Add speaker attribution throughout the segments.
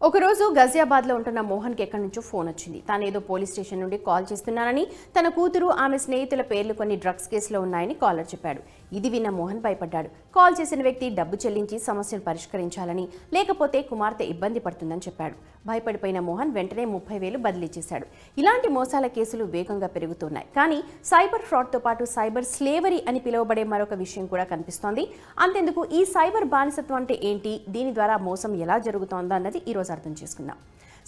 Speaker 1: ఒకరోజు గజియాబాద్లో ఉంటున్న మోహన్కి ఎక్కడి నుంచో ఫోన్ వచ్చింది. తానేదో పోలీస్ స్టేషన్ నుండి కాల్ చేస్తున్నానని, తన కూతురు ఆమె స్నేహితుల పేర్లు కొన్ని డ్రగ్స్ కేసులో ఉన్నాయని కాలర్ చెప్పాడు. ఇది విన్న మోహన్ భయపడ్డాడు. కాల్ చేసిన వ్యక్తి డబ్బు చెల్లించి సమస్యను పరిష్కరించాలని, లేకపోతే కుమార్తె ఇబ్బంది పడుతుందని చెప్పాడు. భయపడిపోయిన మోహన్ వెంటనే 30,000 బదిలీ చేశాడు. ఇలాంటి మోసాల కేసులు వేగంగా పెరుగుతున్నాయి. కానీ సైబర్ ఫ్రాడ్తో పాటు సైబర్ స్లేవరీ అని పిలువబడే మరొక విషయం కూడా కనిపిస్తోంది. అంతెందుకు ఈ సైబర్ బానిసత్వం అంటే ఏంటి, దీని ద్వారా మోసం ఎలా జరుగుతోందో అన్నది ఈరోజు అర్థం చేసుకుందాం.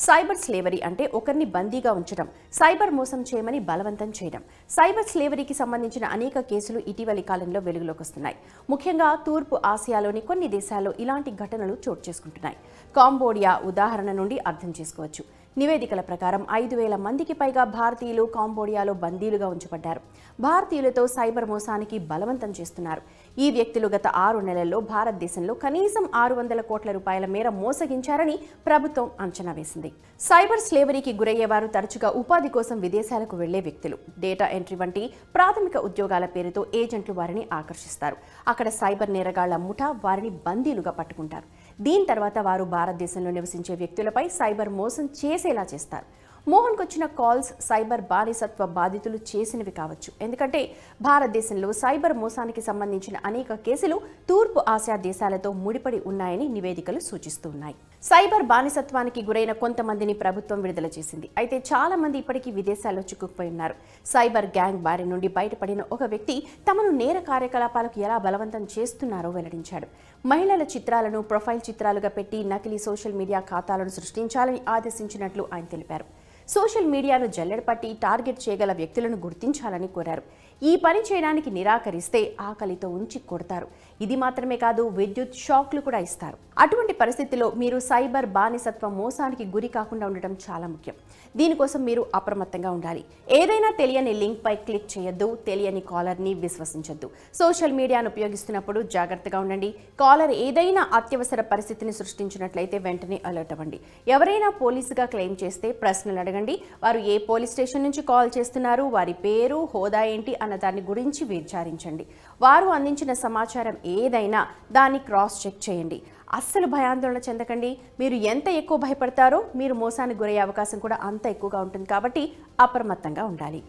Speaker 1: సైబర్ స్లేవరీ అంటే ఒకరిని బందీగా ఉంచడం, సైబర్ మోసం చేయమని బలవంతం చేయడం. సైబర్ స్లేవరీకి సంబంధించిన అనేక కేసులు ఇటీవలి కాలంలో వెలుగులోకి వస్తున్నాయి. ముఖ్యంగా తూర్పు ఆసియాలోని కొన్ని దేశాల్లో ఇలాంటి ఘటనలు చోటు చేసుకుంటున్నాయి. కాంబోడియా ఉదాహరణ నుండి అర్థం చేసుకోవచ్చు. నివేదికల ప్రకారం 5,000 మందికి పైగా భారతీయులు కాంబోడియాలో బందీలుగా ఉంచబడ్డారు. భారతీయులతో సైబర్ మోసానికి బలవంతం చేస్తున్నారు. ఈ వ్యక్తులు గత 6 నెలల్లో భారతదేశంలో కనీసం 600 కోట్ల రూపాయల మేర మోసగించారని ప్రభుత్వం అంచనా వేసింది. సైబర్ స్లేవరీకి గురయ్యేవారు తరచుగా ఉపాధి కోసం విదేశాలకు వెళ్లే వ్యక్తులు. డేటా ఎంట్రీ వంటి ప్రాథమిక ఉద్యోగాల పేరుతో ఏజెంట్లు వారిని ఆకర్షిస్తారు. అక్కడ సైబర్ నేరగాళ్ల ముఠా వారిని బందీలుగా పట్టుకుంటారు. దీని తర్వాత వారు భారతదేశంలో నివసించే వ్యక్తులపై సైబర్ మోసం చేసేలా చేస్తారు. మోహన్కు వచ్చిన కాల్స్ సైబర్ బానిసత్వ బాధితులు చేసినవి కావచ్చు. ఎందుకంటే భారతదేశంలో సైబర్ మోసానికి సంబంధించిన అనేక కేసులు తూర్పు ఆసియా దేశాలతో ముడిపడి ఉన్నాయని నివేదికలు సూచిస్తున్నాయి. సైబర్ బానిసత్వానికి గురైన కొంతమందిని ప్రభుత్వం విడుదల చేసింది. అయితే చాలా మంది ఇప్పటికీ విదేశాల్లో చిక్కుకుపోయి ఉన్నారు. సైబర్ గ్యాంగ్ బారి నుండి బయటపడిన ఒక వ్యక్తి తమను నేర కార్యకలాపాలకు ఎలా బలవంతం చేస్తున్నారో వెల్లడించాడు. మహిళల చిత్రాలను ప్రొఫైల్ చిత్రాలుగా పెట్టి నకిలీ సోషల్ మీడియా ఖాతాలను సృష్టించాలని ఆదేశించినట్లు ఆయన తెలిపారు. సోషల్ మీడియాను జల్లెడపట్టి టార్గెట్ చేయగల వ్యక్తులను గుర్తించాలని కోరారు. ఈ పని చేయడానికి నిరాకరిస్తే ఆకలితో ఉంచి కొడతారు. ఇది మాత్రమే కాదు, విద్యుత్ షాక్లు కూడా ఇస్తారు. అటువంటి పరిస్థితుల్లో మీరు సైబర్ బానిసత్వ మోసానికి గురి కాకుండా ఉండటం చాలా ముఖ్యం. దీనికోసం మీరు అప్రమత్తంగా ఉండాలి. ఏదైనా తెలియని లింక్ పై క్లిక్ చేయొద్దు. తెలియని కాలర్ని విశ్వసించొద్దు. సోషల్ మీడియాను ఉపయోగిస్తున్నప్పుడు జాగ్రత్తగా ఉండండి. కాలర్ ఏదైనా అత్యవసర పరిస్థితిని సృష్టించినట్లయితే వెంటనే అలర్ట్ అవ్వండి. ఎవరైనా పోలీసుగా క్లెయిమ్ చేస్తే ప్రశ్నలు అడగండి. వారు ఏ పోలీస్ స్టేషన్ నుంచి కాల్ చేస్తున్నారు, వారి పేరు, హోదా ఏంటి అన్న దాని గురించి విచారించండి. వారు అందించిన సమాచారం ఏదైనా దాన్ని క్రాస్ చెక్ చేయండి. అస్సలు భయాందోళన చెందకండి. మీరు ఎంత ఎక్కువ భయపడతారో మీరు మోసానికి గురయ్యే అవకాశం కూడా అంత ఎక్కువగా ఉంటుంది. కాబట్టి అప్రమత్తంగా ఉండాలి.